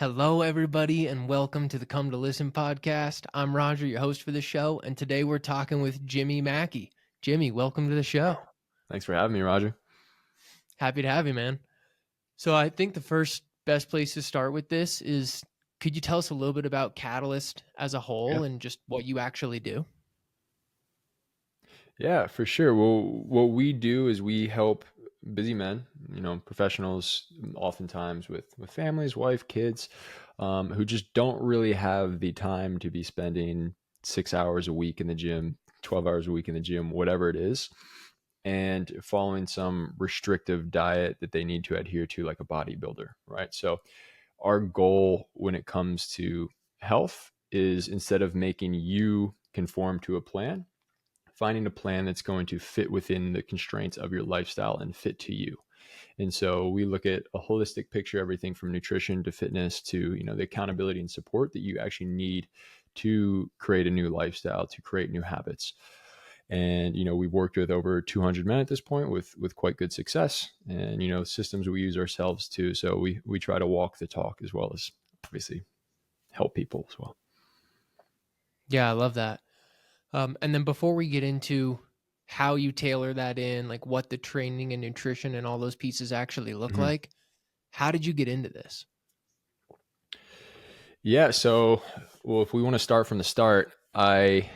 Hello, everybody, and welcome to the Come to Listen podcast. I'm Roger, your host for the show, and today we're talking with Jimmy Mackey. Jimmy, welcome to the show. Thanks for having me, Roger. Happy to have you, man. So I think the first best place to start with this is, could you tell us a little bit about Catalyst as a Yeah. whole and just what you actually do? Yeah, for sure. Well, what we do is we help busy men, professionals, oftentimes with families, wife, kids, who just don't really have the time to be spending 6 hours a week in the gym, 12 hours a week in the gym, whatever it is, and following some restrictive diet that they need to adhere to, like a bodybuilder, right? So our goal when it comes to health is, instead of making you conform to a plan, finding a plan that's going to fit within the constraints of your lifestyle and fit to you. And so we look at a holistic picture, everything from nutrition to fitness to, the accountability and support that you actually need to create a new lifestyle, to create new habits. And, we've worked with over 200 men at this point with quite good success, and, systems we use ourselves too. So we try to walk the talk as well as obviously help people as well. Yeah, I love that. And then before we get into how you tailor that in, like what the training and nutrition and all those pieces actually look Mhm. like, how did you get into this? Yeah. So, well, if we want to start from the start, my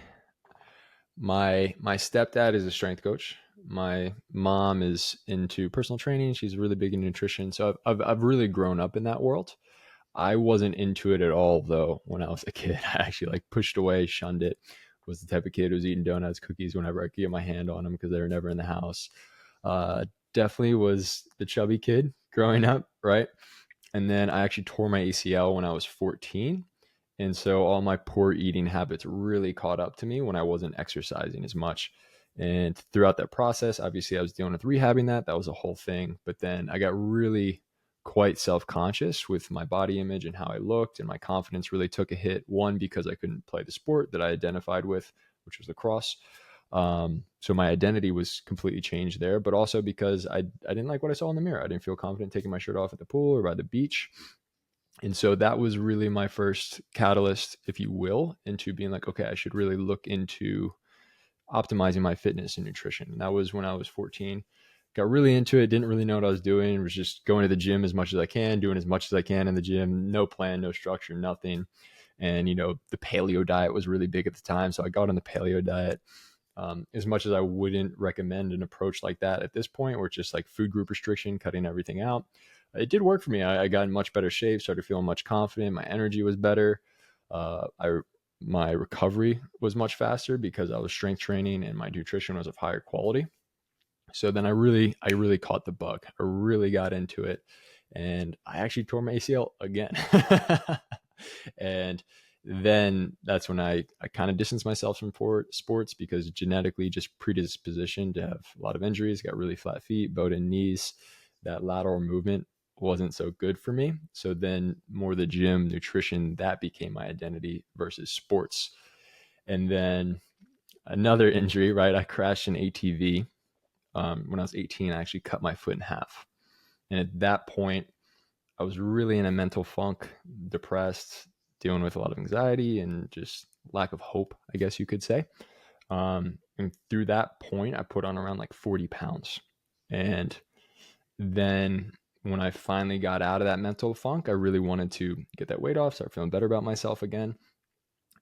stepdad is a strength coach. My mom is into personal training. She's really big in nutrition. So I've really grown up in that world. I wasn't into it at all though when I was a kid. I actually like pushed away, shunned it. Was the type of kid who was eating donuts, cookies whenever I could get my hand on them because they were never in the house. Definitely was the chubby kid growing up, right? And then I actually tore my ACL when I was 14. And so all my poor eating habits really caught up to me when I wasn't exercising as much. And throughout that process, obviously I was dealing with rehabbing that. That was a whole thing. But then I got really quite self-conscious with my body image and how I looked, and my confidence really took a hit. One, because I couldn't play the sport that I identified with, which was lacrosse. So my identity was completely changed there, but also because I didn't like what I saw in the mirror. I didn't feel confident taking my shirt off at the pool or by the beach. And so that was really my first catalyst, if you will, into being like, okay, I should really look into optimizing my fitness and nutrition. And that was when I was 14. Got really into it, didn't really know what I was doing, was just going to the gym as much as I can, doing as much as I can in the gym, no plan, no structure, nothing. And, the paleo diet was really big at the time. So I got on the paleo diet. As much as I wouldn't recommend an approach like that at this point, where it's just like food group restriction, cutting everything out, it did work for me. I got in much better shape, started feeling much confident. My energy was better. My recovery was much faster because I was strength training and my nutrition was of higher quality. So then I really caught the bug. I really got into it, and I actually tore my ACL again. And then that's when I kind of distanced myself from sports because genetically just predispositioned to have a lot of injuries, got really flat feet, bowed in knees. That lateral movement wasn't so good for me. So then more the gym, nutrition, that became my identity versus sports. And then another injury, right? I crashed an ATV. When I was 18, I actually cut my foot in half. And at that point, I was really in a mental funk, depressed, dealing with a lot of anxiety and just lack of hope, I guess you could say. And through that point, I put on around like 40 pounds. And then when I finally got out of that mental funk, I really wanted to get that weight off, start feeling better about myself again.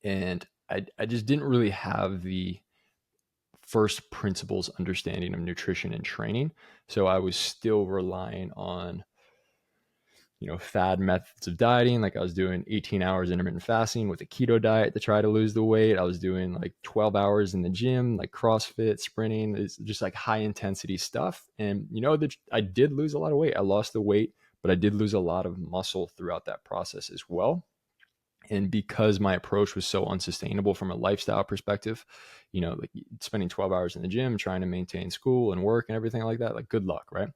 And I just didn't really have the first principles understanding of nutrition and training. So I was still relying on, fad methods of dieting. Like I was doing 18 hours intermittent fasting with a keto diet to try to lose the weight. I was doing like 12 hours in the gym, like CrossFit, sprinting. It's just like high intensity stuff. And I did lose a lot of weight. I lost the weight, but I did lose a lot of muscle throughout that process as well. And because my approach was so unsustainable from a lifestyle perspective, like spending 12 hours in the gym, trying to maintain school and work and everything like that, like good luck, right?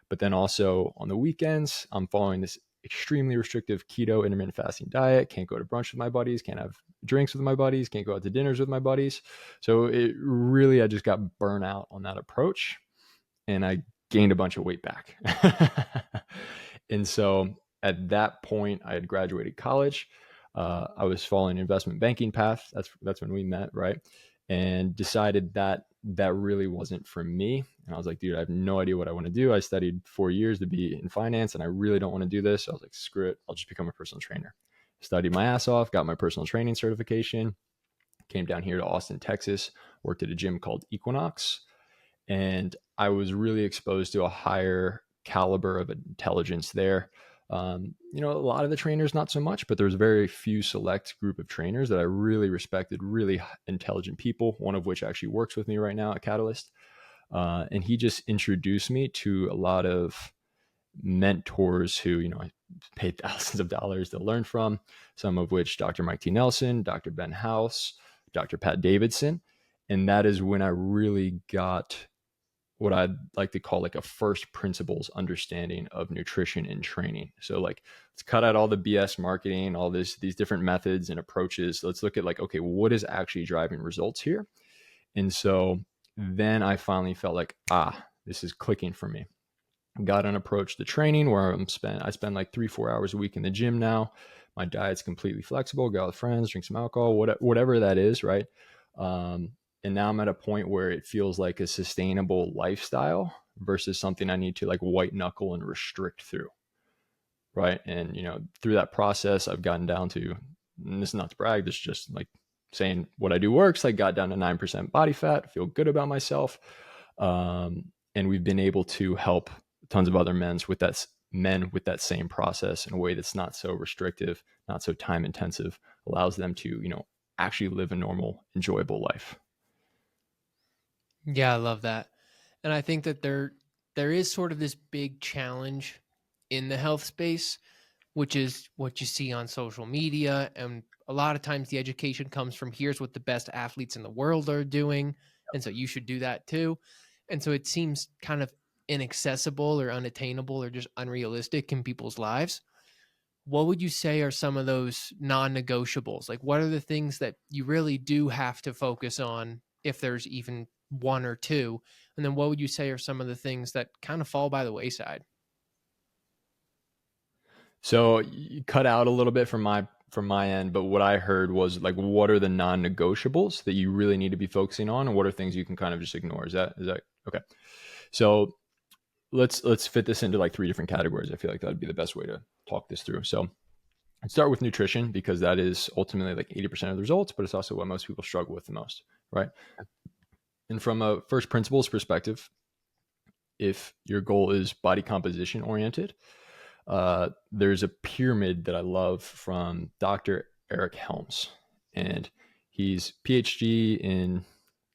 But then also on the weekends, I'm following this extremely restrictive keto intermittent fasting diet. Can't go to brunch with my buddies, can't have drinks with my buddies, can't go out to dinners with my buddies. So I just got burnt out on that approach, and I gained a bunch of weight back. And so at that point, I had graduated college. I was following an investment banking path. That's when we met, right? And decided that that really wasn't for me. And I was like, dude, I have no idea what I want to do. I studied 4 years to be in finance, and I really don't want to do this. So I was like, screw it, I'll just become a personal trainer. Studied my ass off, got my personal training certification, came down here to Austin, Texas, worked at a gym called Equinox, and I was really exposed to a higher caliber of intelligence there. A lot of the trainers, not so much, but there's very few select group of trainers that I really respected, really intelligent people, one of which actually works with me right now at Catalyst. And he just introduced me to a lot of mentors who, I paid thousands of dollars to learn from, some of which Dr. Mike T. Nelson, Dr. Ben House, Dr. Pat Davidson. And that is when I really got what I'd like to call like a first principles understanding of nutrition and training. So like, let's cut out all the BS marketing, all these different methods and approaches. Let's look at like, okay, what is actually driving results here? And so then I finally felt like, this is clicking for me. Got an approach to training where I spend like 3-4 hours a week in the gym now. My diet's completely flexible. Go out with friends, drink some alcohol, whatever that is, right? And now I'm at a point where it feels like a sustainable lifestyle versus something I need to like white knuckle and restrict through, right? And through that process, I've gotten down to, and this is not to brag, this is just like saying what I do works. I got down to 9% body fat, feel good about myself, and we've been able to help tons of other men with that same process in a way that's not so restrictive, not so time intensive, allows them to actually live a normal, enjoyable life. Yeah, I love that. And I think that there is sort of this big challenge in the health space, which is what you see on social media. And a lot of times the education comes from here's what the best athletes in the world are doing. And so you should do that too. And so it seems kind of inaccessible or unattainable or just unrealistic in people's lives. What would you say are some of those non-negotiables? Like, what are the things that you really do have to focus on, if there's even one or two? And then what would you say are some of the things that kind of fall by the wayside? So you cut out a little bit from my end, but what I heard was like, what are the non-negotiables that you really need to be focusing on, and what are things you can kind of just ignore? Is that okay? So let's fit this into like three different categories. I feel like that'd be the best way to talk this through. So I'd start with nutrition because that is ultimately like 80% of the results, but it's also what most people struggle with the most, right? And from a first principles perspective, if your goal is body composition oriented, there's a pyramid that I love from Dr. Eric Helms, and he's PhD in,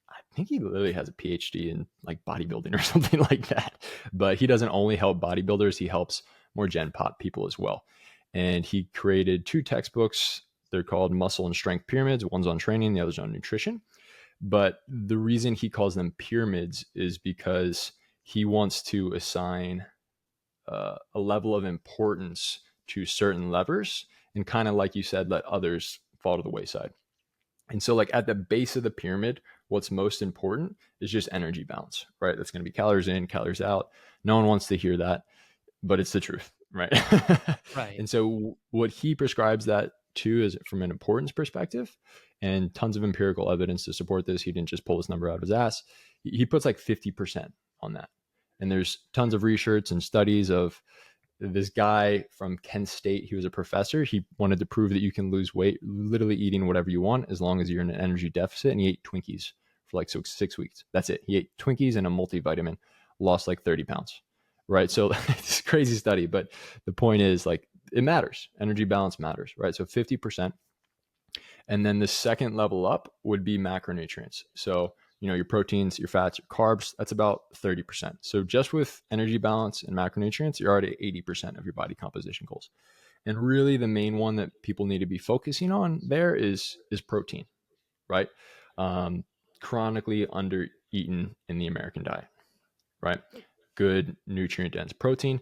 I think he literally has a PhD in like bodybuilding or something like that. But he doesn't only help bodybuilders; he helps more Gen Pop people as well. And he created two textbooks. They're called Muscle and Strength Pyramids. One's on training, the other's on nutrition. But the reason he calls them pyramids is because he wants to assign a level of importance to certain levers and kind of, like you said, let others fall to the wayside. And so, like at the base of the pyramid, what's most important is just energy balance, right? That's going to be calories in, calories out. No one wants to hear that, but it's the truth, right? Right. And so, what he prescribes that to is from an importance perspective, and tons of empirical evidence to support this. He didn't just pull this number out of his ass. He puts like 50% on that. And there's tons of research and studies of this guy from Kent State. He was a professor. He wanted to prove that you can lose weight literally eating whatever you want as long as you're in an energy deficit. And he ate Twinkies for like 6 weeks. That's it. He ate Twinkies and a multivitamin, lost like 30 pounds. Right. So it's a crazy study. But the point is, like, it matters. Energy balance matters. Right. So 50%. And then the second level up would be macronutrients. So, your proteins, your fats, your carbs, that's about 30%. So just with energy balance and macronutrients, you're already at 80% of your body composition goals. And really the main one that people need to be focusing on there is protein, right? Chronically under eaten in the American diet, right? Good nutrient dense protein.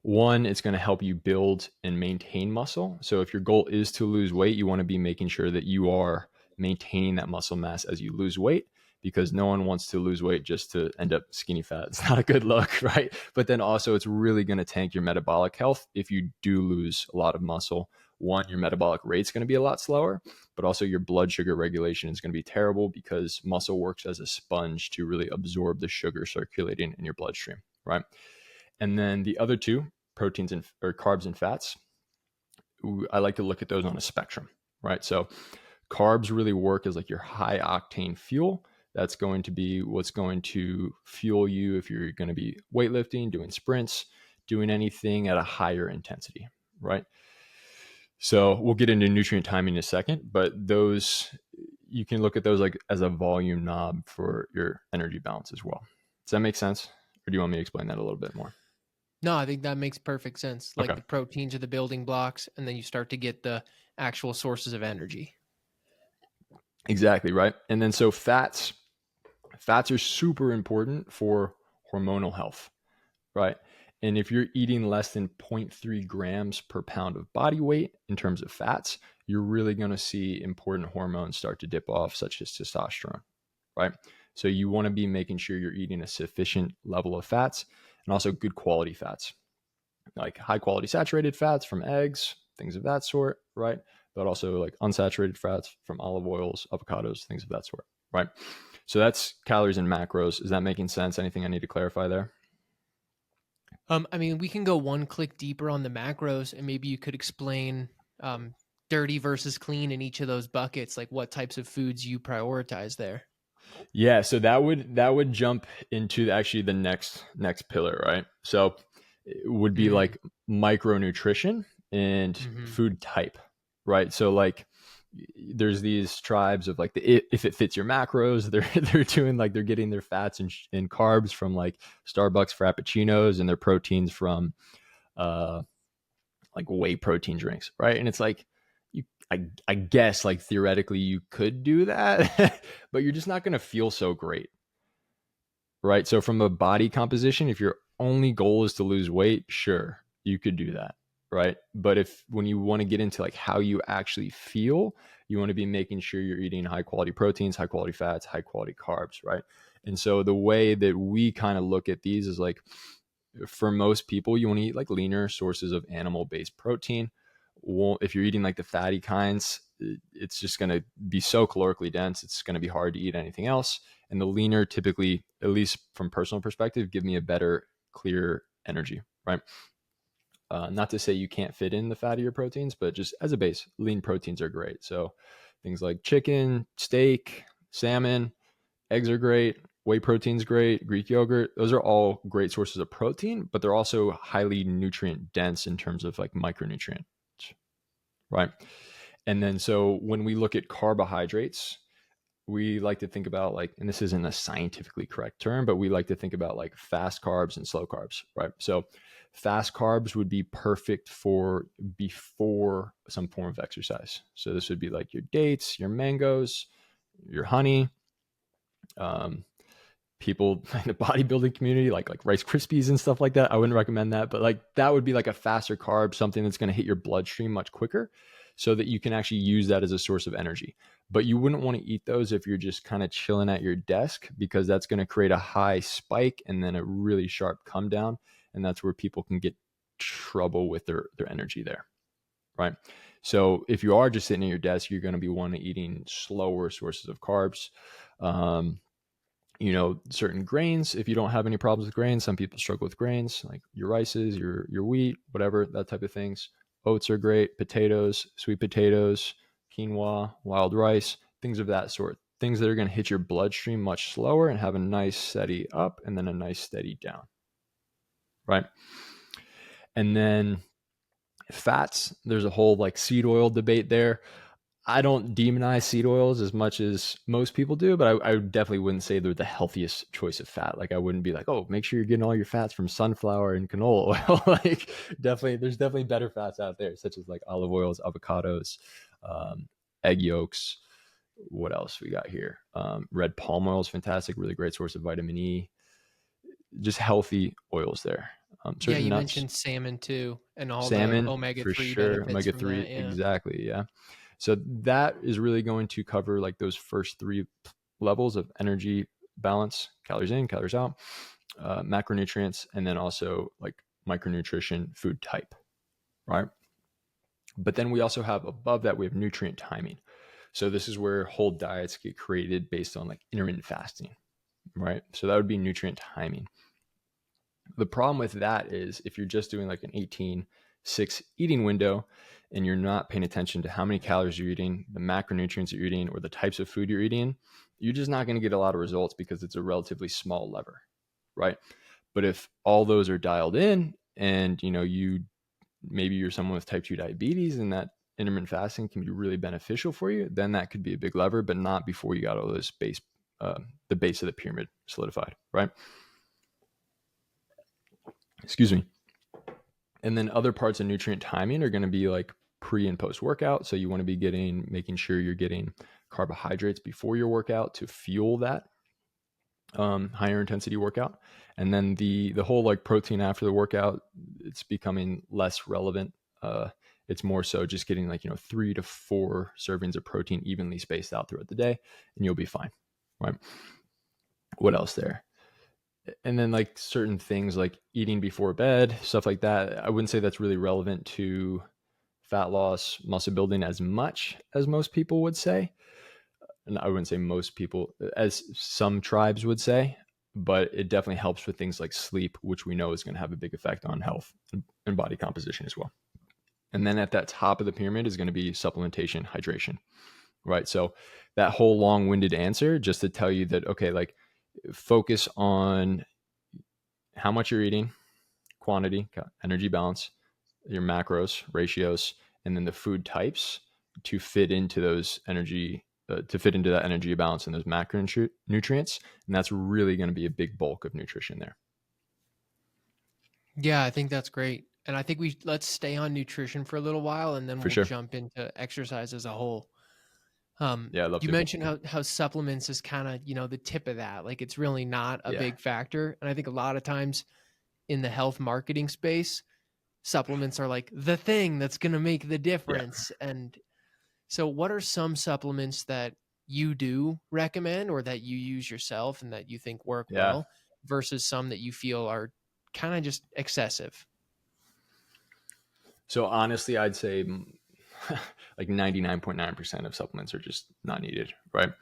One, it's going to help you build and maintain muscle. So if your goal is to lose weight, you want to be making sure that you are maintaining that muscle mass as you lose weight, because no one wants to lose weight just to end up skinny fat. It's not a good look, right? But then also it's really going to tank your metabolic health if you do lose a lot of muscle. One, your metabolic rate's going to be a lot slower, but also your blood sugar regulation is going to be terrible because muscle works as a sponge to really absorb the sugar circulating in your bloodstream, right? And then the other two, proteins and or carbs and fats, I like to look at those on a spectrum, right? So carbs really work as like your high octane fuel. That's going to be what's going to fuel you if you're going to be weightlifting, doing sprints, doing anything at a higher intensity, right? So we'll get into nutrient timing in a second, but those, you can look at those like as a volume knob for your energy balance as well. Does that make sense? Or do you want me to explain that a little bit more? No, I think that makes perfect sense. Like Okay. the proteins are the building blocks, and then you start to get the actual sources of energy. Exactly, right? And then so fats are super important for hormonal health, right? And if you're eating less than 0.3 grams per pound of body weight in terms of fats, you're really going to see important hormones start to dip off, such as testosterone, right? So you want to be making sure you're eating a sufficient level of fats and also good quality fats, like high quality saturated fats from eggs, things of that sort, right? But also like unsaturated fats from olive oils, avocados, things of that sort, right? So that's calories and macros. Is that making sense? Anything I need to clarify there? I mean, we can go one click deeper on the macros, and maybe you could explain um, dirty versus clean in each of those buckets, like what types of foods you prioritize there. Yeah, so that would jump into actually the next pillar, right? So it would be Mm, like micronutrition and hmm food type, right? So like there's these tribes of like if it fits your macros, they're doing like they're getting their fats and carbs from like Starbucks frappuccinos and their proteins from uh like whey protein drinks, right? And it's like you I guess like theoretically you could do that, but you're just not going to feel so great, right? So from a body composition, if your only goal is to lose weight, sure, you could do that, right? But if when you want to get into like how you actually feel, you want to be making sure you're eating high quality proteins, high quality fats, high quality carbs, right? And so the way that we kind of look at these is like for most people, you want to eat like leaner sources of animal based protein. Well, if you're eating like the fatty kinds, it's just going to be so calorically dense. It's going to be hard to eat anything else. And the leaner typically, at least from personal perspective, give me a better, clear energy, right? Not to say you can't fit in the fattier proteins, but just as a base, lean proteins are great. So things like chicken, steak, salmon, eggs are great. Whey protein's great. Greek yogurt. Those are all great sources of protein, but they're also highly nutrient dense in terms of like micronutrient, right? And then so when we look at carbohydrates, we like to think about like, and this isn't a scientifically correct term, but we like to think about like fast carbs and slow carbs, right? So fast carbs would be perfect for before some form of exercise. So this would be like your dates, your mangoes, your honey, um, people in the bodybuilding community like Rice Krispies and stuff like that. I wouldn't recommend that, but like that would be like a faster carb, something that's going to hit your bloodstream much quicker so that you can actually use that as a source of energy. But you wouldn't want to eat those if you're just kind of chilling at your desk because that's going to create a high spike and then a really sharp come down, and that's where people can get trouble with their energy there, right? So if you are just sitting at your desk, you're going to be wanting eating slower sources of carbs. Um, certain grains. If you don't have any problems with grains, some people struggle with grains, like your rices, your wheat, whatever, that type of things. Oats are great, potatoes, sweet potatoes, quinoa, wild rice, things of that sort. Things that are going to hit your bloodstream much slower and have a nice steady up and then a nice steady down, right? And then fats, there's a whole like seed oil debate there. I don't demonize seed oils as much as most people do, but I definitely wouldn't say they're the healthiest choice of fat. Like I wouldn't be like, oh, make sure you're getting all your fats from sunflower and canola oil. Like definitely, there's definitely better fats out there, such as like olive oils, avocados, um, egg yolks. What else we got here? Red palm oil is fantastic, really great source of vitamin E. Just healthy oils there. Yeah, Certain you nuts, mentioned salmon too, and all the salmon omega for 3 sure, benefits omega from three, that. Yeah. exactly, yeah. So that is really going to cover like those first three. levels of energy balance, calories in, calories out, macronutrients, and then also like micronutrition, food type, right? But then we also have above that, we have nutrient timing. So this is where whole diets get created based on like intermittent fasting, right? So that would be nutrient timing. The problem with that is if you're just doing like an 18-6 eating window and you're not paying attention to how many calories you're eating, the macronutrients you're eating, or the types of food you're eating, you're just not going to get a lot of results because it's a relatively small lever, right? But if all those are dialed in and maybe you're someone with type 2 diabetes and that intermittent fasting can be really beneficial for you, then that could be a big lever, but not before you got all those the base of the pyramid solidified, right? Excuse me. And then other parts of nutrient timing are going to be like pre and post workout. So you want to be making sure you're getting carbohydrates before your workout to fuel that higher intensity workout. And then the whole like protein after the workout, it's becoming less relevant. It's more so just getting like 3 to 4 servings of protein evenly spaced out throughout the day, and you'll be fine, right? What else there? And then like certain things like eating before bed, stuff like that. I wouldn't say that's really relevant to fat loss, muscle building as much as most people would say. And I wouldn't say most people, as some tribes would say, but it definitely helps with things like sleep, which we know is going to have a big effect on health and body composition as well. And then at that top of the pyramid is going to be supplementation, hydration, right? So that whole long-winded answer just to tell you that, okay, like focus on how much you're eating, quantity, energy balance, your macros, ratios, and then the food types to fit into those to fit into that energy balance and those macronutrients. And that's really going to be a big bulk of nutrition there. Yeah, I think that's great. And I think let's stay on nutrition for a little while and then For we'll sure. jump into exercise as a whole. Yeah, I'd love You to. mentioned how supplements is kind of, the tip of that. Like it's really not a Yeah. big factor. And I think a lot of times in the health marketing space, supplements are like the thing that's going to make the Yeah. difference. And so what are some supplements that you do recommend or that you use yourself and that you think work Yeah. well versus some that you feel are kind of just excessive? So honestly, I'd say like 99.9% of supplements are just not needed, right?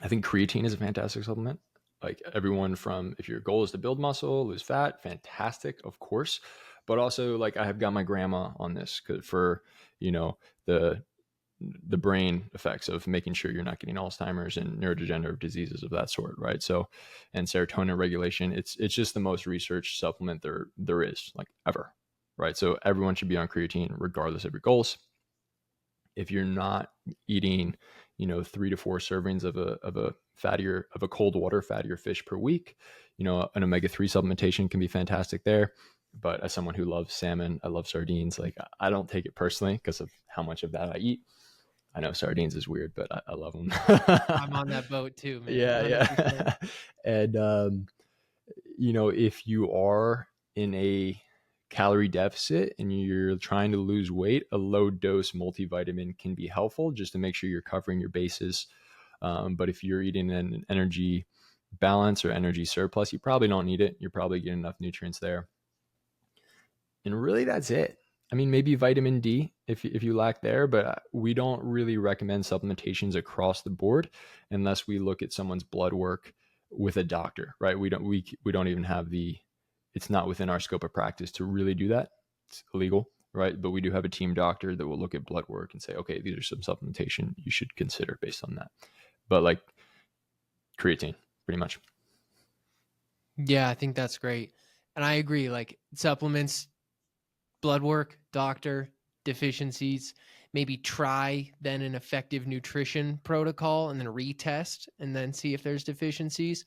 I think creatine is a fantastic supplement. Like everyone from, if your goal is to build muscle, lose fat, fantastic, of course. But also, like I have got my grandma on this for, the brain effects of making sure you're not getting Alzheimer's and neurodegenerative diseases of that sort, right? So, and serotonin regulation, it's just the most researched supplement there is, like ever, right? So everyone should be on creatine regardless of your goals. If you're not eating, 3 to 4 servings of a cold water fattier fish per week, an omega-3 supplementation can be fantastic there. But as someone who loves salmon, I love sardines. Like I don't take it personally because of how much of that I eat. I know sardines is weird, but I love them. I'm on that boat too, man. Yeah, 100%. yeah. And if you are in a calorie deficit and you're trying to lose weight, a low dose multivitamin can be helpful just to make sure you're covering your bases. But if you're eating an energy balance or energy surplus, you probably don't need it. You're probably getting enough nutrients there. And really, that's it. I mean, maybe vitamin D if you lack there, but we don't really recommend supplementations across the board unless we look at someone's blood work with a doctor, right? We don't even have it's not within our scope of practice to really do that. It's illegal, right? But we do have a team doctor that will look at blood work and say, okay, these are some supplementation you should consider based on that. But like creatine, pretty much. Yeah, I think that's great. And I agree. Like supplements, blood work, doctor, deficiencies, maybe try then an effective nutrition protocol and then retest and then see if there's deficiencies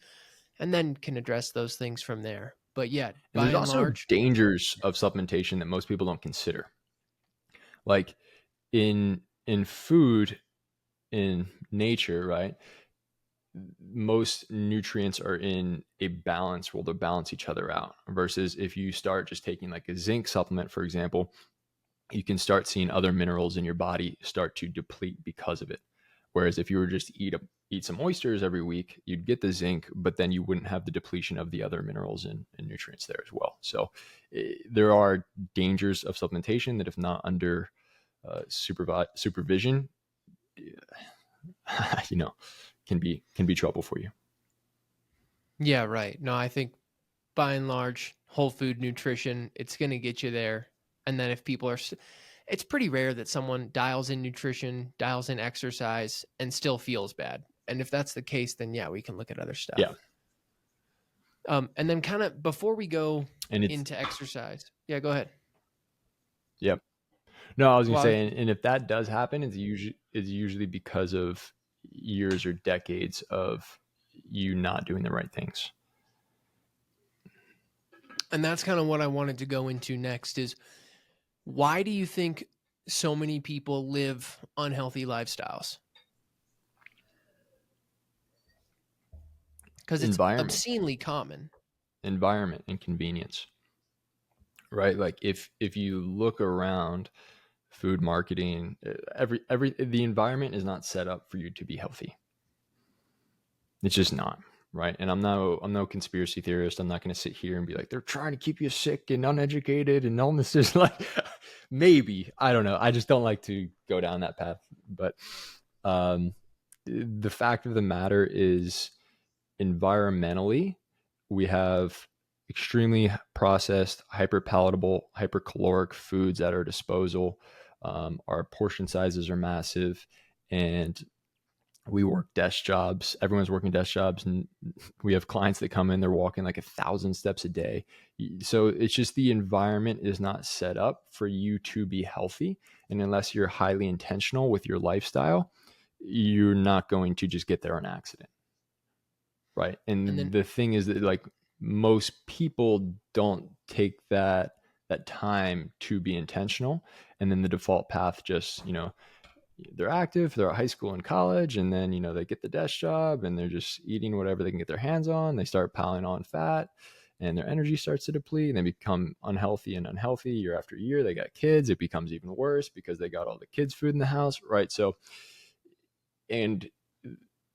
and then can address those things from there. But yeah, And by there's and also large, dangers of supplementation that most people don't consider. Like in food, in nature, right? Most nutrients are in a balance where they'll balance each other out. Versus if you start just taking like a zinc supplement, for example, you can start seeing other minerals in your body start to deplete because of it. Whereas if you were just eat some oysters every week, you'd get the zinc, but then you wouldn't have the depletion of the other minerals and nutrients there as well. So there are dangers of supplementation that, if not under supervision, you know, can be trouble for you. Yeah, right. No, I think by and large, whole food nutrition, it's going to get you there. And then if people are, it's pretty rare that someone dials in nutrition, dials in exercise, and still feels bad. And if that's the case, then yeah, we can look at other Yeah, stuff. And then kind of before we go and it's into exercise, yeah, go ahead. yeah. No, I was gonna Well, say, and if that does happen, it's usually because of years or decades of you not doing the right things. and that's kind of what I wanted to go into next is why do you think so many people live unhealthy lifestyles? Because it's Environment, obscenely common. environment, and convenience, right? Like if you look around food marketing, every the environment is not set up for you to be healthy. It's just not, right? And I'm no conspiracy theorist. I'm not going to sit here and be like they're trying to keep you sick and uneducated and illness is like maybe, I don't know. I just don't like to go down that path. But um, the fact of the matter is, environmentally, we have extremely processed, hyper palatable, hypercaloric foods at our disposal. Our portion sizes are massive, and we work desk jobs. Everyone's working desk jobs, and we have clients that come in, they're walking like 1,000 steps a day. So it's just the environment is not set up for you to be healthy. And unless you're highly intentional with your lifestyle, you're not going to just get there on accident. Right. And And then the thing is that, like, most people don't take that time to be intentional. And then the default path just, they're active, they're at high school and college, and then, they get the desk job and they're just eating whatever they can get their hands on. They start piling on fat and their energy starts to deplete and they become unhealthy year after year. They got kids, it becomes even worse because they got all the kids' food in the house. Right. So, and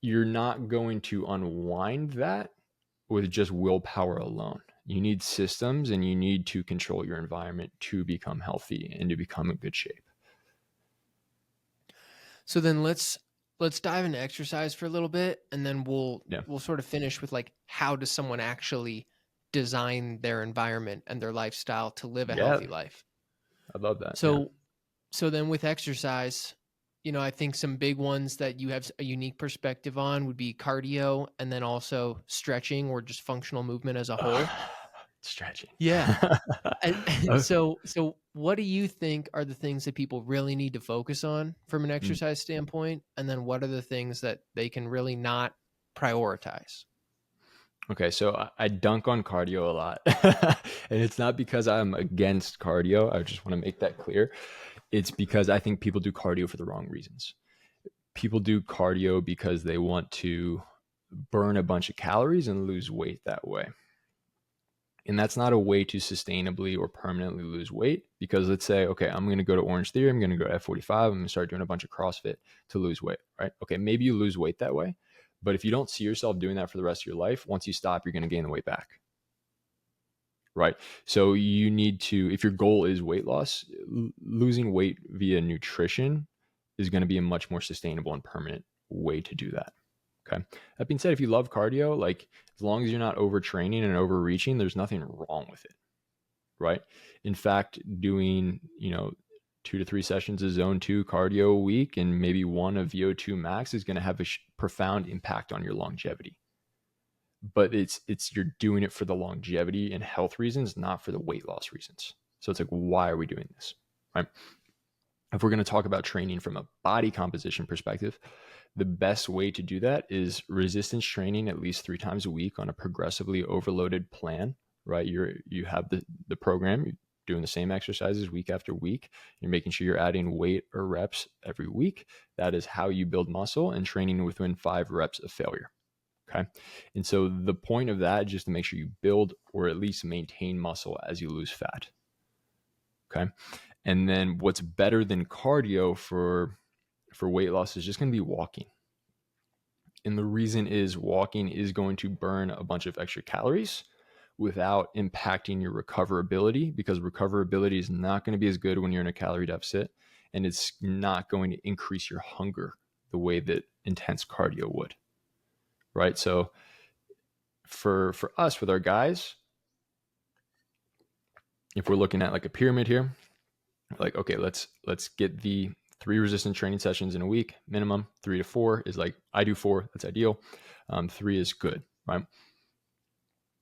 you're not going to unwind that with just willpower alone. You need systems and you need to control your environment to become healthy and to become in good shape. so then let's dive into exercise for a little bit and then we'll Yeah. we'll sort of finish with like how does someone actually design their environment and their lifestyle to live a Yeah. healthy life. I love that. Yeah. So then with exercise, I think some big ones that you have a unique perspective on would be cardio and then also stretching or just functional movement as a whole. Stretching. Yeah. And Uh, so what do you think are the things that people really need to focus on from an mm. exercise standpoint? And then what are the things that they can really not prioritize? Okay, so I dunk on cardio a lot. And it's not because I'm against cardio. I just want to make that clear. It's because I think people do cardio for the wrong reasons. People do cardio because they want to burn a bunch of calories and lose weight that way. And that's not a way to sustainably or permanently lose weight, because let's say, okay, I'm going to go to Orange Theory, I'm going to go to F45, I'm going to start doing a bunch of CrossFit to lose weight, right? Okay, maybe you lose weight that way, but if you don't see yourself doing that for the rest of your life, once you stop, you're going to gain the weight back, right? So you need to, if your goal is weight loss, losing weight via nutrition is going to be a much more sustainable and permanent way to do that. Okay. That being said, if you love cardio, like, as long as you're not overtraining and overreaching, there's nothing wrong with it. Right. In fact, doing, 2 to 3 sessions of zone 2 cardio a week and maybe one of VO2 max is going to have a profound impact on your longevity. But it's you're doing it for the longevity and health reasons, not for the weight loss reasons. So it's like, why are we doing this? Right. If we're going to talk about training from a body composition perspective, the best way to do that is resistance training at least 3 times a week on a progressively overloaded plan, right? You have the program, you're doing the same exercises week after week. You're making sure you're adding weight or reps every week. That is how you build muscle, and training within 5 reps of failure. Okay. And so the point of that is just to make sure you build or at least maintain muscle as you lose fat. Okay. And then what's better than cardio for weight loss is just going to be walking. And the reason is walking is going to burn a bunch of extra calories without impacting your recoverability, because recoverability is not going to be as good when you're in a calorie deficit, and it's not going to increase your hunger the way that intense cardio would, right? So for us with our guys, if we're looking at like a pyramid here, like, okay, let's get the 3 resistance training sessions in a week minimum. 3 to 4 is like, I do 4, that's ideal. 3 is good, right?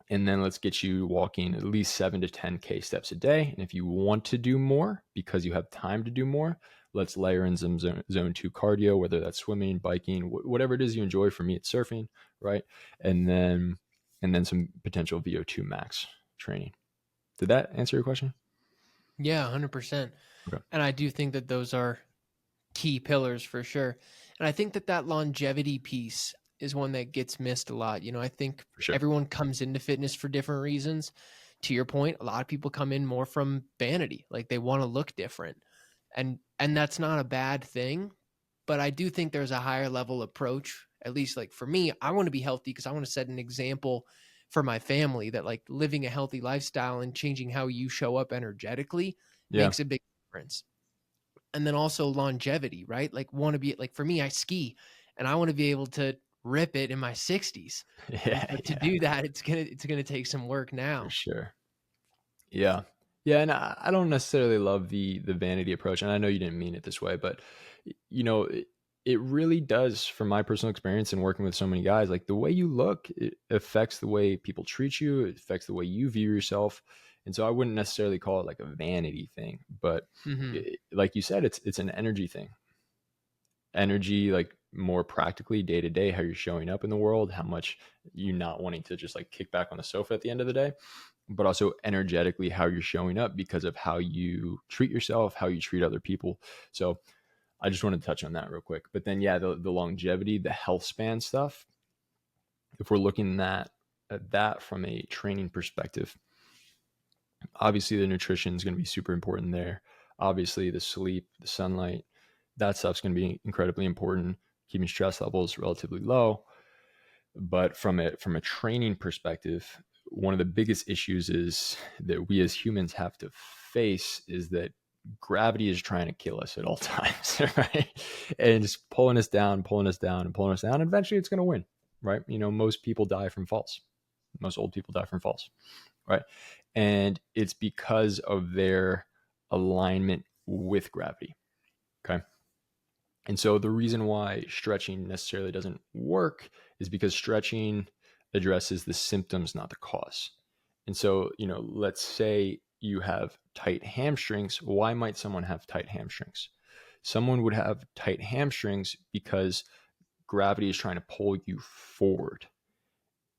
And then let's get you walking at least 7 to 10K steps a day. And if you want to do more because you have time to do more, let's layer in some zone 2 cardio, whether that's swimming, biking, whatever it is you enjoy. For me, it's surfing, right? And then some potential VO2 max training. Did that answer your question? Yeah, 100%. Okay, And I do think that those are key pillars for sure. And I think that that longevity piece is one that gets missed a lot. You know, I think for sure. everyone comes into fitness for different reasons. To your point, a lot of people come in more from vanity, like they want to look different. And that's not a bad thing, but I do think there's a higher level approach. At least like for me, I want to be healthy because I want to set an example for my family that like living a healthy lifestyle and changing how you show up energetically Yeah. makes a big difference. And then also longevity, right? Like want to be like for me, I ski and I want to be able to rip it in my 60s. Yeah. But to Yeah, do that, it's gonna take some work for now. sure. Yeah. Yeah, and I don't necessarily love the vanity approach, and I know you didn't mean it this way, but you know, it really does, from my personal experience and working with so many guys, like the way you look, it affects the way people treat you, it affects the way you view yourself. And so I wouldn't necessarily call it like a vanity thing, but Hmm. like you said, it's an energy thing. Energy, like more practically day to day, how you're showing up in the world, how much you not wanting to just like kick back on the sofa at the end of the day, but also energetically how you're showing up because of how you treat yourself, how you treat other people. So I just wanted to touch on that real quick. But then, yeah, the longevity, the health span stuff, if we're looking at that from a training perspective, obviously the nutrition is going to be super important there. Obviously, the sleep, the sunlight, that stuff's going to be incredibly important, keeping stress levels relatively low. But from a training perspective, one of the biggest issues is that we as humans have to face is that gravity is trying to kill us at all times, right? And just pulling us down, pulling us down, and pulling us down. Eventually, it's going to win, right? You know, most people die from falls. Most old people die from falls, right? And it's because of their alignment with gravity. Okay. And so the reason why stretching necessarily doesn't work is because stretching addresses the symptoms, not the cause. And so, you know, let's say you have tight hamstrings. Why might someone have tight hamstrings? Someone would have tight hamstrings because gravity is trying to pull you forward,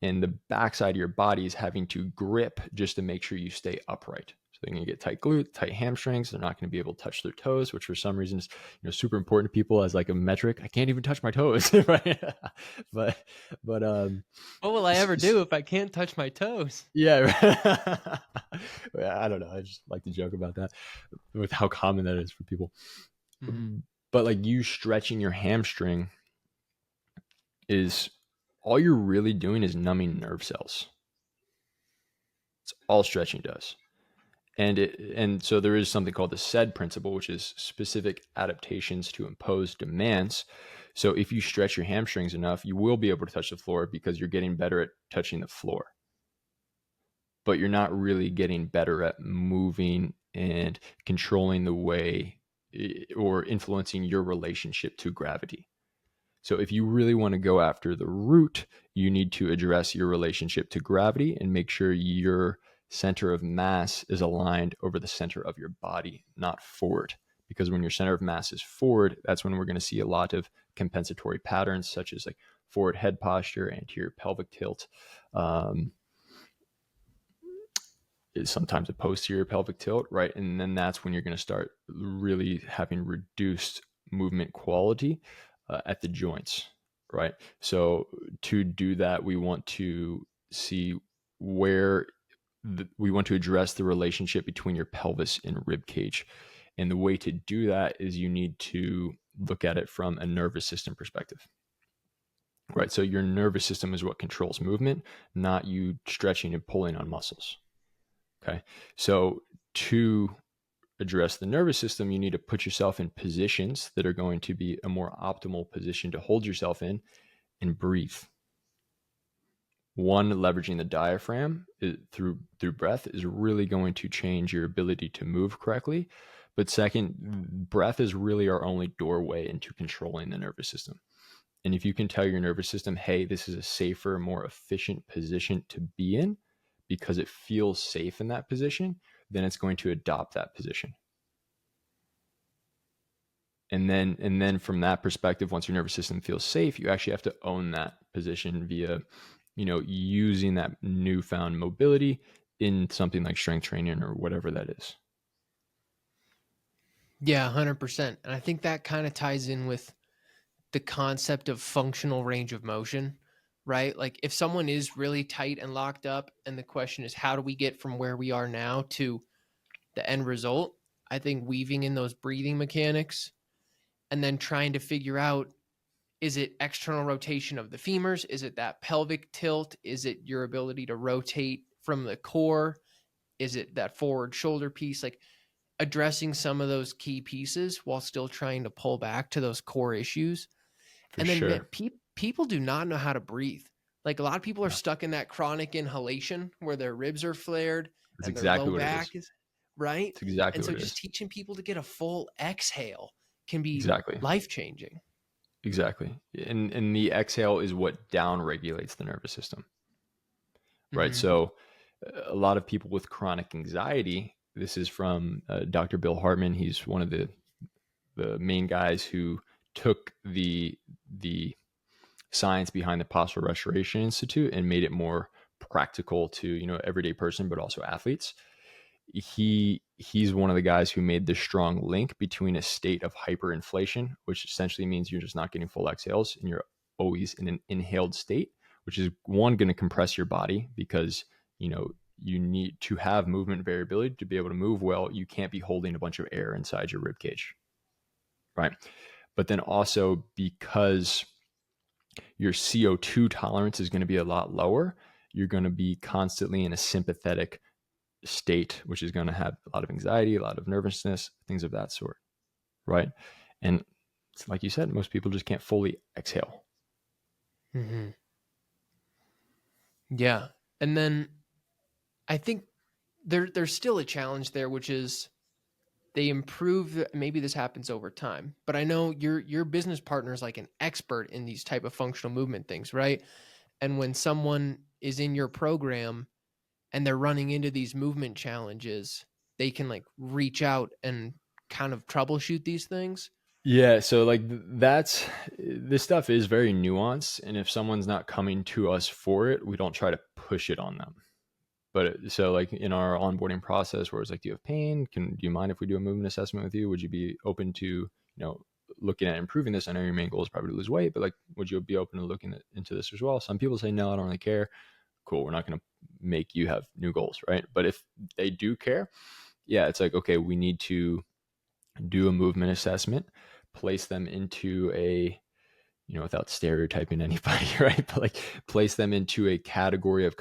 and the backside of your body is having to grip just to make sure you stay upright. So they're going to get tight glutes, tight hamstrings. They're not going to be able to touch their toes, which for some reason is, super important to people as like a metric. I can't even touch my toes, right? but but What will I ever do if I can't touch my toes? yeah, I don't know. I just like to joke about that with how common that is for people. Hmm. But like, you stretching your hamstring is, all you're really doing is numbing nerve cells. It's all stretching does. And so there is something called the SAID principle, which is specific adaptations to impose demands. So if you stretch your hamstrings enough, you will be able to touch the floor because you're getting better at touching the floor. But you're not really getting better at moving and controlling the way, or influencing your relationship to gravity. So if you really want to go after the root, you need to address your relationship to gravity and make sure your center of mass is aligned over the center of your body, not forward. Because when your center of mass is forward, that's when we're going to see a lot of compensatory patterns, such as like forward head posture, anterior pelvic tilt, um, is sometimes a posterior pelvic tilt, right? And then that's when you're going to start really having reduced movement quality at the joints, right? So to do that, we want to see where we want to address the relationship between your pelvis and rib cage. And the way to do that is you need to look at it from a nervous system perspective. right? So your nervous system is what controls movement, not you stretching and pulling on muscles. Okay. So to address the nervous system, you need to put yourself in positions that are going to be a more optimal position to hold yourself in and breathe. One, leveraging the diaphragm through breath is really going to change your ability to move correctly. But second, breath is really our only doorway into controlling the nervous system. And if you can tell your nervous system, hey, this is a safer, more efficient position to be in because it feels safe in that position, then it's going to adopt that position. And then from that perspective, once your nervous system feels safe, you actually have to own that position via, using that newfound mobility in something like strength training or whatever that is. Yeah, 100%. And I think that kind of ties in with the concept of functional range of motion, right? Like if someone is really tight and locked up, and the question is, how do we get from where we are now to the end result? I think weaving in those breathing mechanics and then trying to figure out, is it external rotation of the femurs? Is it that pelvic tilt? Is it your ability to rotate from the core? Is it that forward shoulder piece? Like addressing some of those key pieces while still trying to pull back to those core issues. For And then man, sure. people do not know how to breathe. Like a lot of people are No, stuck in that chronic inhalation where their ribs are flared that's and their exactly low what it is. back is right. It's exactly And what so it just is. teaching people to get a full exhale can be Exactly. life changing. Exactly. And the exhale is what down regulates the nervous system, right? Mm-hmm. So a lot of people with chronic anxiety, this is from Dr. Bill Hartman. He's one of the main guys who took the science behind the Postural Restoration Institute and made it more practical to everyday person, but also athletes. He's one of the guys who made the strong link between a state of hyperinflation, which essentially means you're just not getting full exhales and you're always in an inhaled state, which is one going to compress your body because you need to have movement variability to be able to move well. You can't be holding a bunch of air inside your rib cage, right? But then also because your CO2 tolerance is going to be a lot lower, you're going to be constantly in a sympathetic state, which is going to have a lot of anxiety, a lot of nervousness, things of that sort, right? And like you said, most people just can't fully exhale. Mm-hmm. Yeah. And then I think there's still a challenge there, which is they improve. Maybe this happens over time, but I know your business partner is like an expert in these type of functional movement things, right? And when someone is in your program and they're running into these movement challenges, they can like reach out and kind of troubleshoot these things. Yeah, so like that's this stuff is very nuanced, and if someone's not coming to us for it, we don't try to push it on them. So like in our onboarding process, where it's like, do you have pain? Do you mind if we do a movement assessment with you? Would you be open to looking at improving this? I know your main goal is probably to lose weight, but like, would you be open to looking into this as well? Some people say no, I don't really care. Cool, we're not going to make you have new goals, right? But if they do care, yeah, it's like, okay, we need to do a movement assessment, place them into a, without stereotyping anybody, right? But like place them into a category of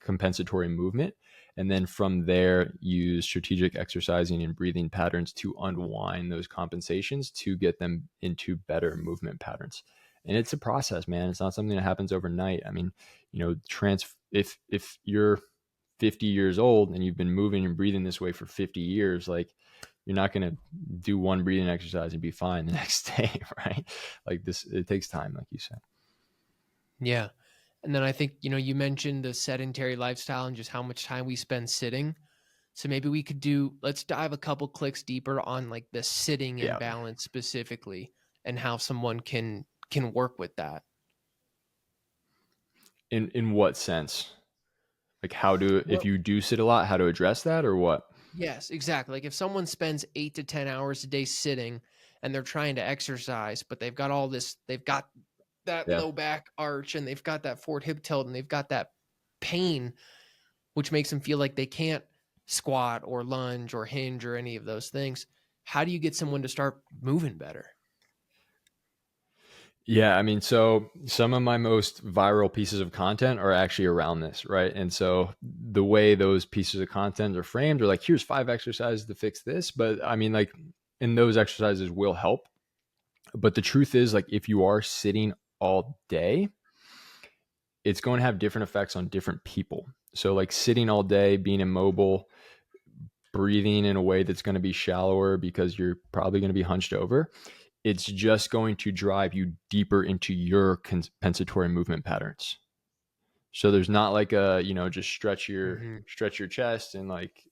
compensatory movement. And then from there, use strategic exercising and breathing patterns to unwind those compensations to get them into better movement patterns. And it's a process, man. It's not something that happens overnight. I mean, if you're 50 years old and you've been moving and breathing this way for 50 years, like you're not going to do one breathing exercise and be fine the next day, right? Like this, it takes time, like you said. Yeah. And then I think, you mentioned the sedentary lifestyle and just how much time we spend sitting. So maybe we could let's dive a couple clicks deeper on like the sitting Yeah. imbalance specifically and how someone can work with that. In what sense? Like if Well, you do sit a lot, how to address that or what? yes, exactly. Like if someone spends 8 to 10 hours a day sitting and they're trying to exercise, but they've got that Yeah. low back arch and they've got that forward hip tilt and they've got that pain, which makes them feel like they can't squat or lunge or hinge or any of those things. How do you get someone to start moving better? Yeah, I mean, so some of my most viral pieces of content are actually around this, right? And so the way those pieces of content are framed are like, here's 5 exercises to fix this. But I mean, like, and those exercises will help. But the truth is, like, if you are sitting all day, it's going to have different effects on different people. So, like, sitting all day, being immobile, breathing in a way that's going to be shallower because you're probably going to be hunched over, it's just going to drive you deeper into your compensatory movement patterns. So there's not like a, just Hmm. stretch your chest and like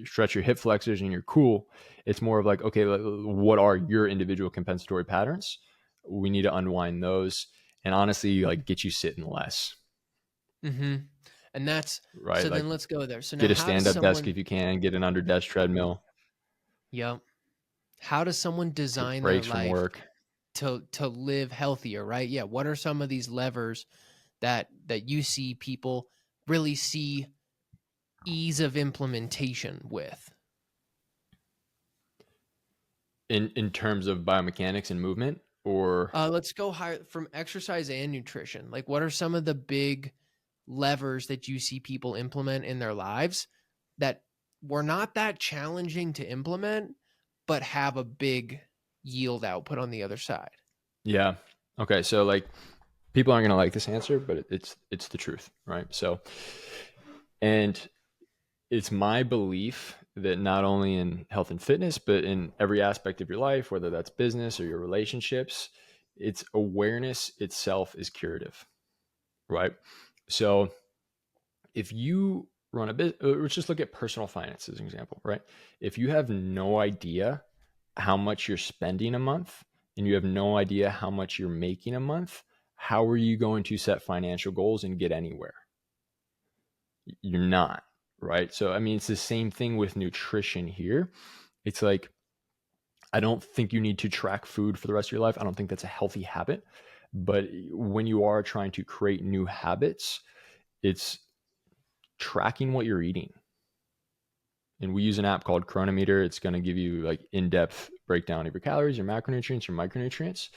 stretch your hip flexors and you're cool. It's more of like, okay, what are your individual compensatory patterns? We need to unwind those and honestly like get you sitting less, Hmm. And that's, right? so Like then let's go there. So now get a how does stand up desk someone, if you can, get an under desk treadmill, yeah, how does someone take design their breaks from life work. to live healthier, right? Yeah. What are some of these levers that you see people really see ease of implementation with? In terms of biomechanics and movement or Let's go higher from exercise and nutrition. Like, what are some of the big levers that you see people implement in their lives that were not that challenging to implement, but have a big yield output on the other side? yeah. Okay, so like people aren't going to like this answer, but it's the truth, right? So and it's my belief that not only in health and fitness, but in every aspect of your life, whether that's business or your relationships, it's awareness itself is curative, right? So if you run a bit, let's just look at personal finance as an example, right? If you have no idea how much you're spending a month and you have no idea how much you're making a month, how are you going to set financial goals and get anywhere? You're not, right? So, I mean, it's the same thing with nutrition here. It's like, I don't think you need to track food for the rest of your life. I don't think that's a healthy habit. But when you are trying to create new habits, it's tracking what you're eating. And we use an app called Chronometer. It's going to give you like in-depth breakdown of your calories, your macronutrients, your micronutrients,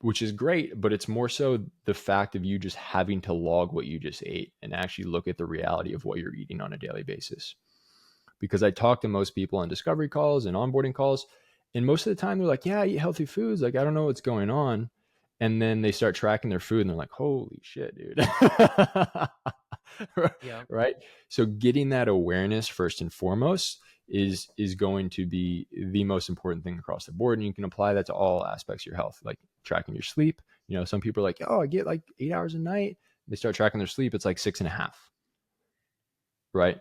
which is great, but it's more so the fact of you just having to log what you just ate and actually look at the reality of what you're eating on a daily basis. Because I talk to most people on discovery calls and onboarding calls, and most of the time they're like, "Yeah, I eat healthy foods. Like, I don't know what's going on." And then they start tracking their food and they're like, "Holy shit, dude." Yeah. Right? So getting that awareness first and foremost is going to be the most important thing across the board. And you can apply that to all aspects of your health, like tracking your sleep. Some people are like, "Oh, I get like 8 hours a night." They start tracking their sleep, it's like 6.5, right?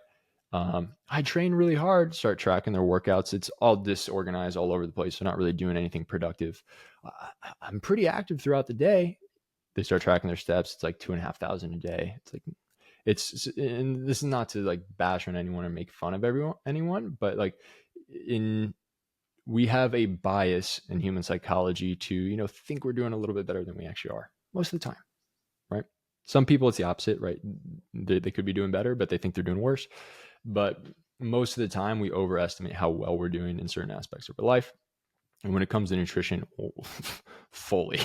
I train really hard, start tracking their workouts. It's all disorganized all over the place. They're not really doing anything productive. I'm pretty active throughout the day. They start tracking their steps. It's like 2,500 a day. It's like, and this is not to like bash on anyone or make fun of anyone, but like in, we have a bias in human psychology to, think we're doing a little bit better than we actually are most of the time, right? Some people it's the opposite, right? They could be doing better, but they think they're doing worse. But most of the time, we overestimate how well we're doing in certain aspects of our life. And when it comes to nutrition, fully,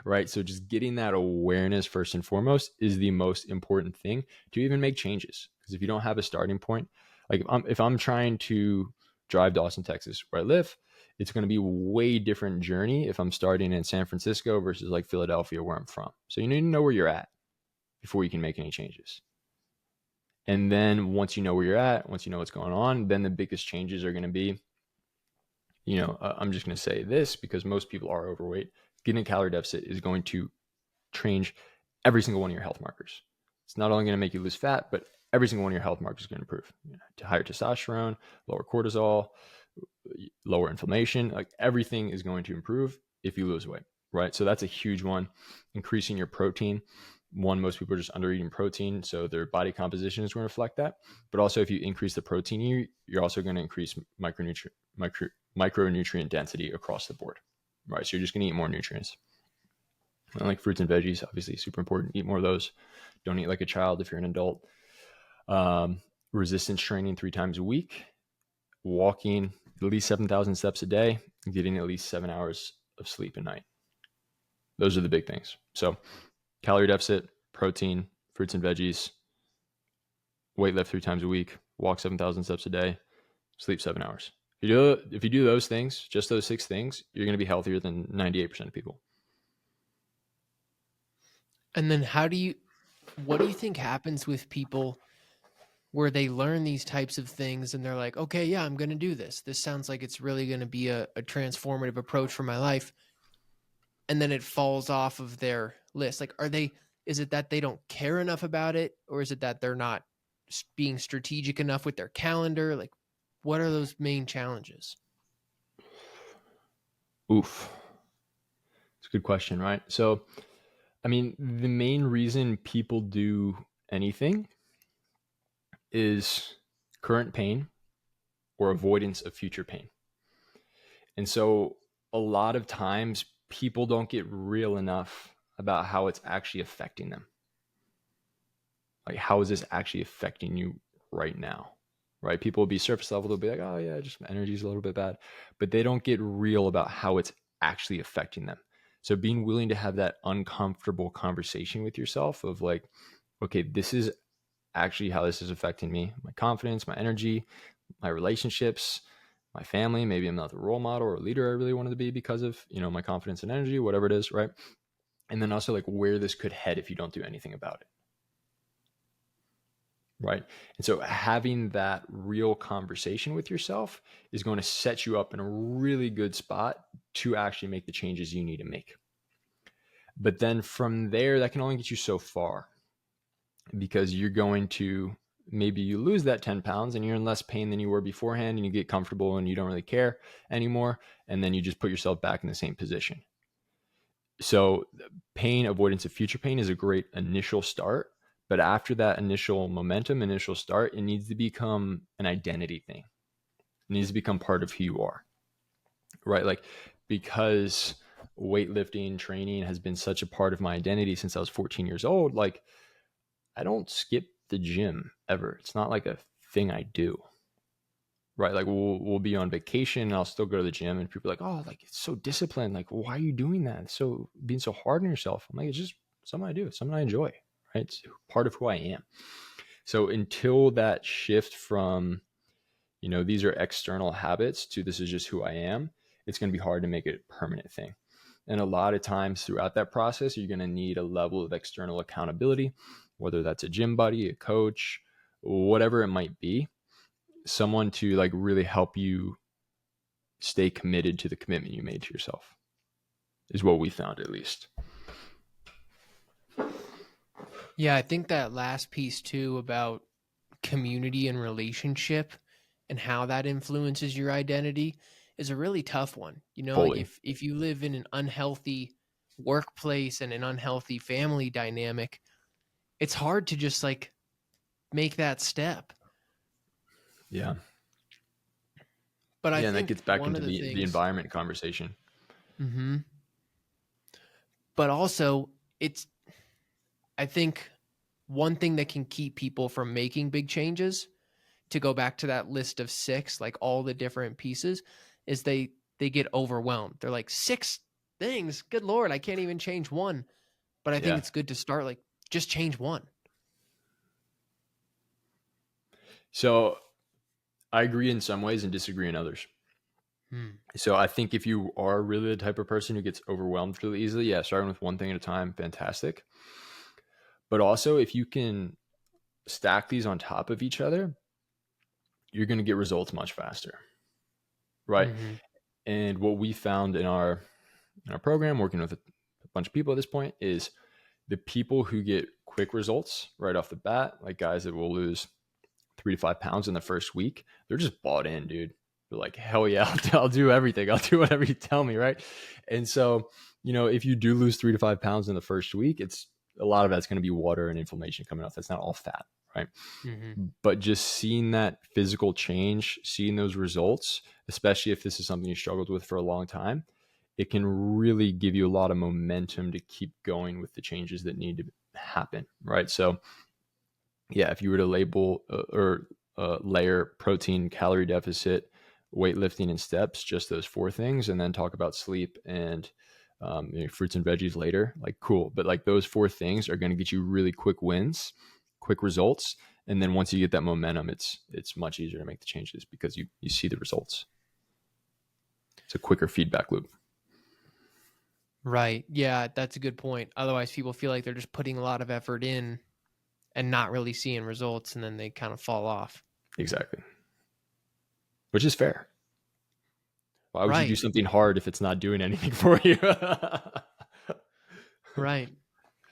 right? So just getting that awareness first and foremost is the most important thing to even make changes. Because if you don't have a starting point, like if I'm trying to drive to Austin, Texas, where I live, it's going to be a way different journey if I'm starting in San Francisco versus like Philadelphia, where I'm from. So you need to know where you're at before you can make any changes. And then once you know where you're at, once you know what's going on, then the biggest changes are going to be, I'm just going to say this because most people are overweight. Getting a calorie deficit is going to change every single one of your health markers. It's not only going to make you lose fat, but every single one of your health markers is going to improve. To higher testosterone, lower cortisol, lower inflammation, like everything is going to improve if you lose weight, right? So that's a huge one. Increasing your protein. One, most people are just under eating protein, so their body composition is going to reflect that. But also, if you increase the protein, you're also going to increase micronutrient density across the board, right? So you're just going to eat more nutrients. And like fruits and veggies, obviously super important. Eat more of those. Don't eat like a child if you're an adult. Resistance training 3 times a week, walking at least 7,000 steps a day, getting at least 7 hours of sleep a night. Those are the big things. So calorie deficit, protein, fruits and veggies, weight lift 3 times a week, walk 7,000 steps a day, sleep 7 hours. If you do those things, just those 6 things, you're going to be healthier than 98% of people. And then what do you think happens with people where they learn these types of things and they're like, okay, yeah, I'm going to do this. This sounds like it's really going to be a transformative approach for my life. And then it falls off of their list. Like, is it that they don't care enough about it? Or is it that they're not being strategic enough with their calendar? Like, what are those main challenges? Oof. It's a good question, right? So, I mean, the main reason people do anything is current pain or avoidance of future pain. And so a lot of times people don't get real enough about how it's actually affecting them. Like, how is this actually affecting you right now? Right? People will be surface level, they'll be like, oh yeah, just my energy's a little bit bad. But they don't get real about how it's actually affecting them. So being willing to have that uncomfortable conversation with yourself of like, okay, this is actually how this is affecting me, my confidence, my energy, my relationships, my family. Maybe I'm not the role model or leader I really wanted to be because of, my confidence and energy, whatever it is, right? And then also like where this could head if you don't do anything about it. Right. And so having that real conversation with yourself is going to set you up in a really good spot to actually make the changes you need to make. But then from there, that can only get you so far, because you're going to, maybe you lose that 10 pounds and you're in less pain than you were beforehand and you get comfortable and you don't really care anymore. And then you just put yourself back in the same position. So pain avoidance of future pain is a great initial start. But after that initial momentum, initial start, it needs to become an identity thing. It needs to become part of who you are, right? Like, because weightlifting training has been such a part of my identity since I was 14 years old, like, I don't skip the gym ever. It's not like a thing I do, right? Like we'll be on vacation and I'll still go to the gym and people are like, oh, like it's so disciplined. Like, why are you doing that? It's so being so hard on yourself. I'm like, it's just something I do. It's something I enjoy, right? It's part of who I am. So until that shift from, these are external habits to this is just who I am, it's going to be hard to make it a permanent thing. And a lot of times throughout that process, you're going to need a level of external accountability, whether that's a gym buddy, a coach, whatever it might be, someone to like really help you stay committed to the commitment you made to yourself, is what we found, at least. Yeah, I think that last piece too about community and relationship and how that influences your identity is a really tough one. Like Fully. if you live in an unhealthy workplace and an unhealthy family dynamic, it's hard to just like make that step. Yeah. But I Yeah. And that think gets back one into of the the things, environment conversation. hmm but also it's, I think one thing that can keep people from making big changes, to go back to that list of six, like all the different pieces, is they get overwhelmed. They're like, six things, good lord, I can't even change one. But I think Yeah. it's good to start like just change one. So I agree in some ways and disagree in others. Hmm. So I think if you are really the type of person who gets overwhelmed really easily, yeah, starting with one thing at a time, fantastic. But also, if you can stack these on top of each other, you're going to get results much faster, right? Mm-hmm. And what we found in our program, working with a bunch of people at this point, is the people who get quick results right off the bat, like guys that will lose 3 to 5 pounds in the first week, they're just bought in, dude. They're like, hell yeah, I'll do everything. I'll do whatever you tell me, right? And so, if you do lose 3 to 5 pounds in the first week, it's a lot of that's going to be water and inflammation coming off. That's not all fat, right? Mm-hmm. But just seeing that physical change, seeing those results, especially if this is something you struggled with for a long time, it can really give you a lot of momentum to keep going with the changes that need to happen, right? So, yeah, if you were to label or layer protein, calorie deficit, weightlifting, and steps, just those 4 things, and then talk about sleep and fruits and veggies later, like cool. But like those 4 things are going to get you really quick wins, quick results. And then once you get that momentum, it's much easier to make the changes because you see the results. It's a quicker feedback loop. Right. Yeah, that's a good point. Otherwise, people feel like they're just putting a lot of effort in and not really seeing results, and then they kind of fall off. Exactly. Which is fair. Why would you do Right. something hard if it's not doing anything for you? Right.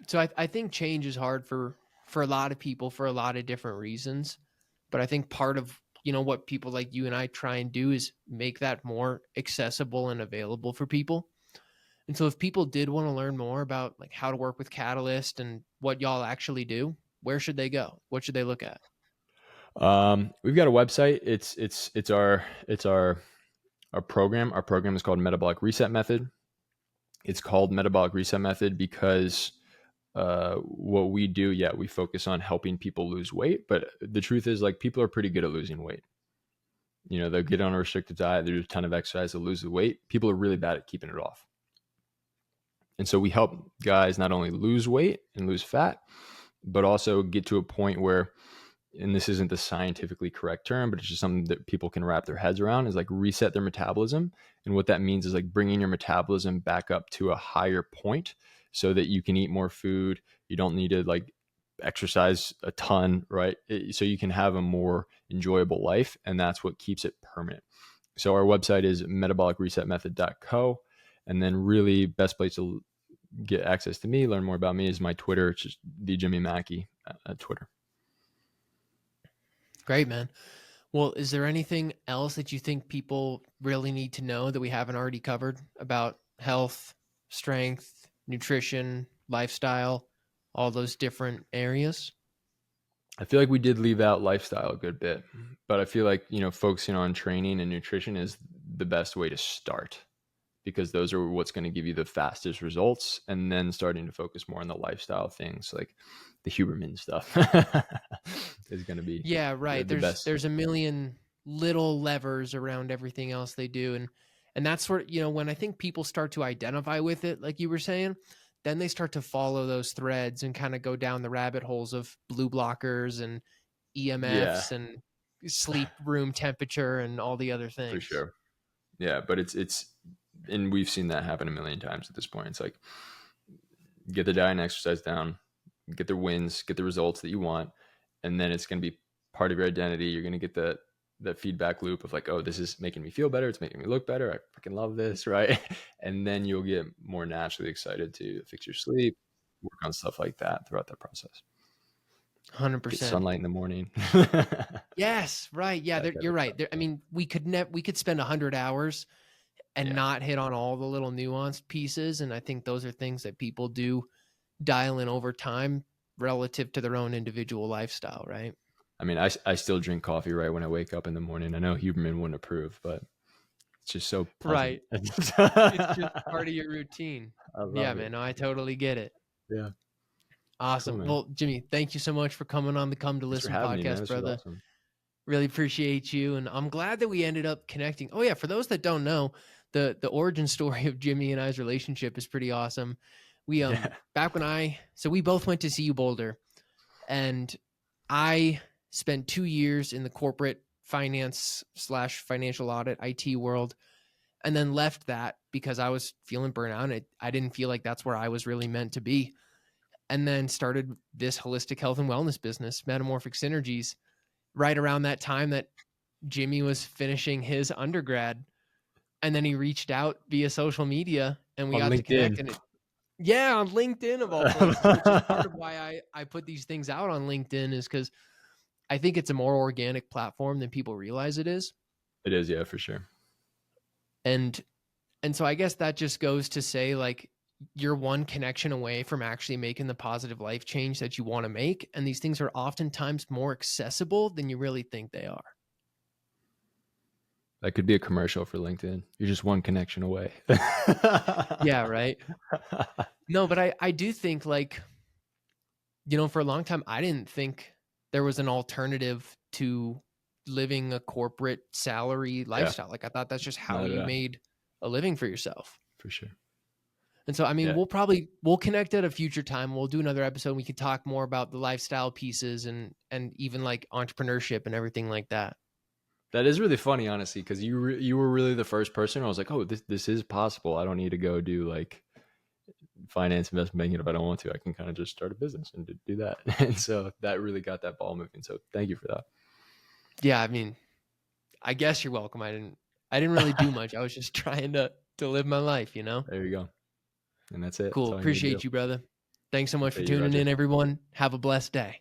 So I think change is hard for a lot of people for a lot of different reasons. But I think part of, what people like you and I try and do is make that more accessible and available for people. And so if people did want to learn more about like how to work with Catalyst and what y'all actually do, where should they go? What should they look at? We've got a website. It's our program. Our program is called Metabolic Reset Method. It's called Metabolic Reset Method because what we do, yeah, we focus on helping people lose weight. But the truth is, like, people are pretty good at losing weight. They'll get on a restricted diet, they do a ton of exercise, they'll lose the weight. People are really bad at keeping it off. And so we help guys not only lose weight and lose fat, but also get to a point where, and this isn't the scientifically correct term, but it's just something that people can wrap their heads around, is like reset their metabolism. And what that means is like bringing your metabolism back up to a higher point so that you can eat more food. You don't need to like exercise a ton, right? So you can have a more enjoyable life. And that's what keeps it permanent. So our website is metabolicresetmethod.co. And then really best place to get access to me, learn more about me, is my Twitter. It's just the Jimmy Mackey at Twitter. Great, man. Well, is there anything else that you think people really need to know that we haven't already covered about health, strength, nutrition, lifestyle, all those different areas? I feel like we did leave out lifestyle a good bit, but I feel like, focusing on training and nutrition is the best way to start because those are what's going to give you the fastest results. And then starting to focus more on the lifestyle things like the Huberman stuff is going to be Yeah, right. the There's best. there's a million little levers around everything else they do, and that's sort of, when I think people start to identify with it, like you were saying, then they start to follow those threads and kind of go down the rabbit holes of blue blockers and Yeah, EMFs and sleep room temperature and all the other for things. sure. Yeah. But and we've seen that happen a million times at this point. It's like, get the diet and exercise down, get the wins, get the results that you want, and then it's going to be part of your identity. You're going to get that feedback loop of like, oh, this is making me feel better. It's making me look better. I freaking love this, right? And then you'll get more naturally excited to fix your sleep, work on stuff like that throughout that process. Get 100%. sunlight in the morning. That Yes, right. Yeah, type you're of right. I stuff. mean, we could spend 100 hours and Yeah. not hit on all the little nuanced pieces, and I think those are things that people do dial in over time relative to their own individual lifestyle, right? I mean, I still drink coffee right when I wake up in the morning. I know Huberman wouldn't approve, but it's just so pleasant. Right. It's just part of your routine. I Yeah, love it. man. No, I totally get it. Yeah. Cool, Awesome. man. Well, Jimmy, thank you so much for coming on the Come to Thanks for Listen having me, man. podcast, This was brother. awesome. Really appreciate you. And I'm glad that we ended up connecting. Oh, yeah. For those that don't know, the origin story of Jimmy and I's relationship is pretty awesome. We Yeah. back when we both went to CU Boulder, and I spent 2 years in the corporate finance / financial audit IT world, and then left that because I was feeling burnout. And I didn't feel like that's where I was really meant to be. And then started this holistic health and wellness business, Metamorphic Synergies, right around that time that Jimmy was finishing his undergrad. And then he reached out via social media and we On got to connect. LinkedIn. And yeah, on LinkedIn of all places, which is part of why I put these things out on LinkedIn, is because I think it's a more organic platform than people realize it is. It is, yeah, for sure. And so I guess that just goes to say, like, you're one connection away from actually making the positive life change that you want to make. And these things are oftentimes more accessible than you really think they are. That could be a commercial for LinkedIn. You're just one connection away. Yeah, right. No, but I do think, like, for a long time, I didn't think there was an alternative to living a corporate salary Yeah, lifestyle. Like, I thought that's just how no, you no, made a living for yourself. for sure. And so, I mean, Yeah. we'll connect at a future time. We'll do another episode. We could talk more about the lifestyle pieces and even like entrepreneurship and everything like that. That is really funny, honestly, because you were really the first person. I was like, oh, this is possible. I don't need to go do like finance investment banking if I don't want to. I can kind of just start a business and do that. And so that really got that ball moving. So thank you for Yeah, I mean, I guess you're welcome. I didn't really do that. much. I was just trying to live my life, you know? There you go. And that's it. Cool. That's all you need to do. Appreciate you, brother. Thanks so much for Appreciate you, tuning Roger. in, everyone. Have a blessed day.